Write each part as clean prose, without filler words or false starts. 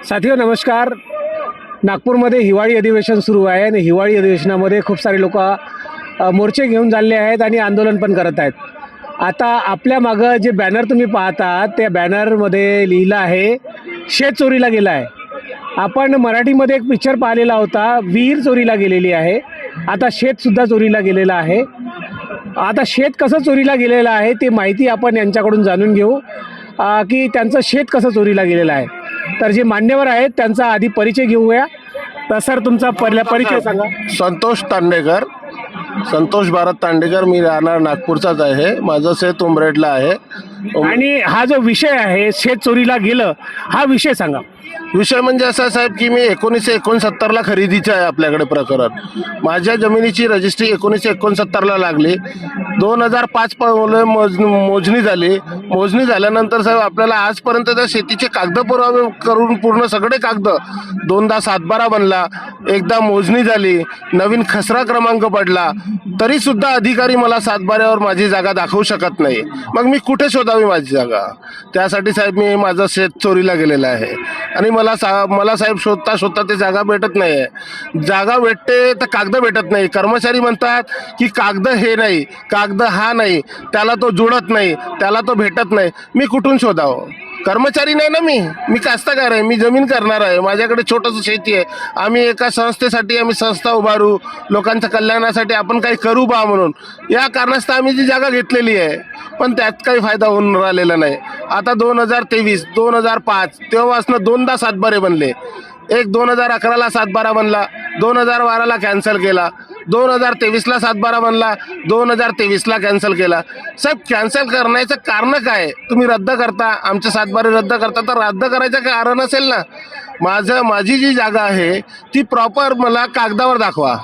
साथियो नमस्कार. नागपूरमध्ये हिवाळी अधिवेशन सुरू आहे आणि हिवाळी अधिवेशनामध्ये खूप सारे लोक मोर्चे घेऊन चालले आहेत आणि आंदोलन पण करत आहेत. आता आपल्या मागं जे बॅनर तुम्ही पाहता त्या बॅनरमध्ये लिहिलं आहे शेत चोरीला गेला आहे. आपण मराठीमध्ये एक पिक्चर पाहिलेला होता, विहीर चोरीला गेलेली आहे. आता शेतसुद्धा चोरीला गेलेलं आहे. आता शेत कसं चोरीला गेलेलं आहे ते माहिती आपण यांच्याकडून जाणून घेऊ की त्यांचं शेत कसं चोरीला गेलेलं आहे. तर जे मान्यवर आहेत त्यांचा आधी परिचय घेऊया. तर सर तुमचा पहिला परिचय सांगा. संतोष तांडेकर, संतोष भारत तांडेकर. मी राहणार नागपूरचाच आहे. माझं शेत उमरेडला आहे. आणि हा जो विषय आहे शेत चोरीला गेलं हा विषय सांगा. विषय म्हणजे असा साहेब की मी 1969ला खरेदीचं आहे आपल्याकडे प्रकरण. माझ्या जमिनीची रजिस्ट्री 1969ला लागली. 2005 मोजणी झाली. मोजणी झाल्यानंतर साहेब आपल्याला आजपर्यंत त्या शेतीचे कागद पुरावे करून पूर्ण सगळे कागद, दोनदा 7/12 बनला, एकदा मोजणी झाली, नवीन खसरा क्रमांक पडला, तरी सुद्धा अधिकारी मला 7/12वर माझी जागा दाखवू शकत नाही. मग मी कुठे शोधावी माझी जागा? त्यासाठी साहेब मी माझं शेत चोरीला गेलेलं आहे आणि मला साहेब शोधता ते जागा भेटत नाही आहे. जागा भेटते तर कागद भेटत नाही. कर्मचारी म्हणतात की कागद हे नाही, कागद हा नाही, त्याला तो जुळत नाही, त्याला तो भेटत नाही. मी कुठून शोधावं? कर्मचारी नाही ना, मी कास्तकार आहे, मी जमीन करणार आहे, माझ्याकडे छोटंसं शेती आहे. आम्ही एका संस्थेसाठी आम्ही संस्था उभारू, लोकांच्या कल्याणासाठी आपण काही करू बा म्हणून या कारणास्तव आम्ही जी जागा घेतलेली आहे, पण त्यात काही फायदा होऊन राहिलेला नाही. आता 2023, 2005 तेव्हापासून दोनदा 7/12 बनले. एक 2011ला 7/12 बनला, 2012ला कॅन्सल केला, 2023ला 7/12 बनला, 2023ला कॅन्सल केला. साहेब कॅन्सल करण्याचं कारण काय? तुम्ही रद्द करता, आमचे 7/12 रद्द करता, तर रद्द करायचं कारण असेल ना. माझी जी जागा आहे ती प्रॉपर मला कागदावर दाखवा.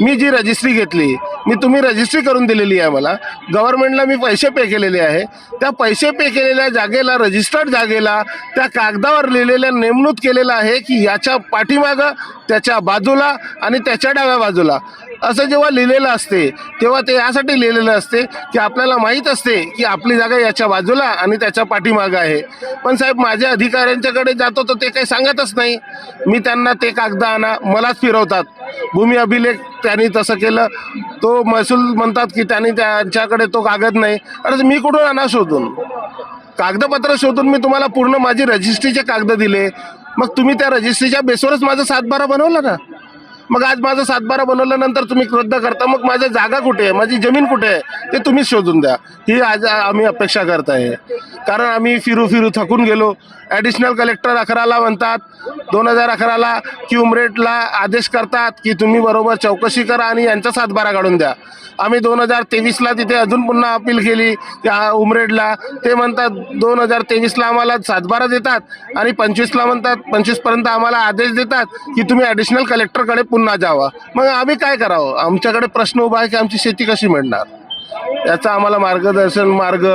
मी जी रजिस्ट्री घेतली, तुम्ही रजिस्ट्री करून दिलेली आहे मला, गव्हर्नमेंटला मी पैसे पे केलेले आहे. त्या पैसे पे केलेल्या जागेला, रजिस्टर्ड जागेला, त्या कागदावर लिहिलेल्या नेमणूक केलेलं आहे की याच्या पाठीमागं, त्याच्या बाजूला आणि त्याच्या डाव्या बाजूला असं जेव्हा लिहिलेलं असते तेव्हा ते यासाठी लिहिलेलं असते की आपल्याला माहीत असते की आपली जागा याच्या बाजूला आणि त्याच्या पाठीमागं आहे. पण साहेब माझ्या अधिकाऱ्यांच्याकडे जातो तर ते काही सांगतच नाही. मी त्यांना ते कागद आणा, मलाच फिरवतात. भूमी अभिलेख त्यांनी तसं केलं, तो महसूल म्हणतात की त्यांच्याकडे तो कागद नाही. अरे मी कुठून आणा शोधून? कागदपत्र शोधून मी तुम्हाला पूर्ण माझी रजिस्ट्रीचे कागद दिले. मग तुम्ही त्या रजिस्ट्रीच्या बेसवरच माझं 7/12 बनवलं ना. मग आज माझं 7/12 बनवल्यानंतर तुम्ही रद्द करता, मग माझी जागा कुठे आहे, माझी जमीन कुठे आहे ते तुम्हीच शोधून द्या, ही आज आम्ही अपेक्षा करत आहे. कारण आम्ही फिरू थकून गेलो. ॲडिशनल कलेक्टर 11ला म्हणतात, 2011ला की उमरेडला आदेश करतात की तुम्ही बरोबर चौकशी करा आणि यांचा 7/12 काढून द्या. आम्ही 2023ला तिथे अजून पुन्हा अपील केली त्या उमरेडला. ते म्हणतात 2023ला आम्हाला 7/12 देतात आणि 25ला म्हणतात, 25पर्यंत आम्हाला आदेश देतात की तुम्ही ॲडिशनल कलेक्टरकडे पुन्हा जावा. मग आम्ही काय करावं? आमच्याकडे प्रश्न उभा आहे की आमची शेती कशी मिळणार? याचा आम्हाला मार्ग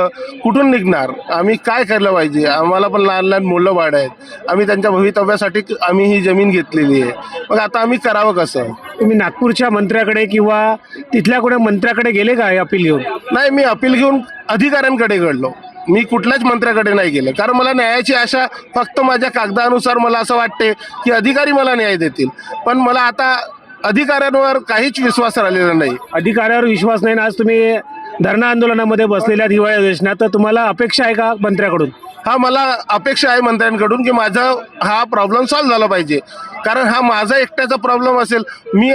कुठून निघणार? आम्ही काय केलं पाहिजे? आम्हाला पण लहान मुलं बाळ आहेत. आम्ही त्यांच्या भवितव्यासाठी आम्ही ही जमीन घेतलेली आहे. मग आता आम्ही करावं कसं? तुम्ही नागपूरच्या मंत्र्याकडे किंवा तिथल्या कुठे मंत्र्याकडे गेले का अपील घेऊन? नाही, मी अपील घेऊन अधिकाऱ्यांकडे घडलो. मी कुठल्याच मंत्र्याकडे नाही गेलं, कारण मला न्यायाची आशा फक्त माझ्या कागदानुसार मला असं वाटते की अधिकारी मला न्याय देतील. पण मला आता अधिकाऱ्यांवर काहीच विश्वास राहिलेला नाही. अधिकाऱ्यावर विश्वास नाही ना. आज तुम्ही धरणा आंदोलनामध्ये बसलेल्या हिवाळी अधिवेशनात, तर तुम्हाला अपेक्षा आहे का मंत्र्याकडून? हा, मला अपेक्षा आहे मंत्र्यांकडून की माझा हा प्रॉब्लेम सॉल्व्ह झाला पाहिजे. कारण हा माझा एकट्याचा प्रॉब्लेम असेल. मी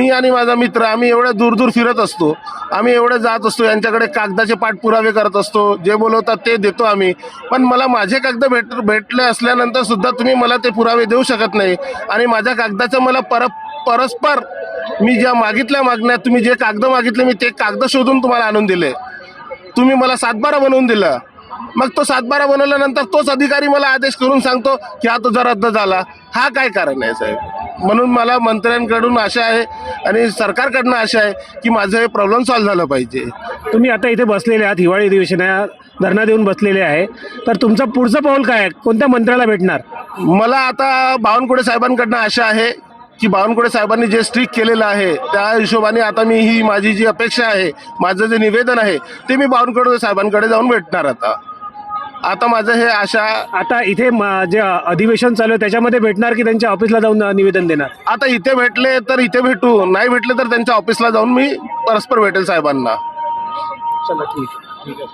आणि माझा मित्र आम्ही एवढ्या दूर फिरत असतो, आम्ही एवढं जात असतो, यांच्याकडे कागदाचे पाठपुरावे करत असतो, जे बोलवतात ते देतो आम्ही. पण मला माझे कागद भेटले असल्यानंतर सुद्धा तुम्ही मला ते पुरावे देऊ शकत नाही. आणि माझ्या कागदाचं मला परस्पर मी ज्या मागण्या, तुम्ही जे कागद मागितले मी ते कागद शोधून तुम्हाला आणून दिले. तुम्ही मला 7/12 बनवून दिलं. मग तो 7/12 बनवल्यानंतर तोच अधिकारी मला आदेश करून सांगतो की हा तुझा रद्द झाला. हा काय कारण आहे साहेब? म्हणून मला मंत्र्यांकडून आशा आहे आणि सरकारकडनं आशा आहे की माझं हे प्रॉब्लेम सॉल्व्ह झालं पाहिजे. तुम्ही आता इथे बसलेले आहात, हिवाळी अधिवेशनात धरणा देऊन बसलेले आहे, तर तुमचं पुढचं पाऊल काय आहे? कोणत्या मंत्र्याला भेटणार? मला आता बावनकुळे साहेबांकडनं आशा आहे की बावनकुळे साहेबांनी जे स्ट्रिक केलेलं आहे त्या हिशोबाने आता ही माझी जी अपेक्षा आहे, माझं जे निवेदन आहे ते मी बावनकुळे साहेबांकडे जाऊन भेटणार आता. आता माझं हे आशा, आता इथे जे अधिवेशन चालू आहे त्याच्यामध्ये भेटणार की त्यांच्या ऑफिसला जाऊन निवेदन देणार? आता इथे भेटले तर इथे भेटू, नाही भेटले तर त्यांच्या ऑफिसला जाऊन मी परस्पर भेटेल साहेबांना. चला ठीक आहे.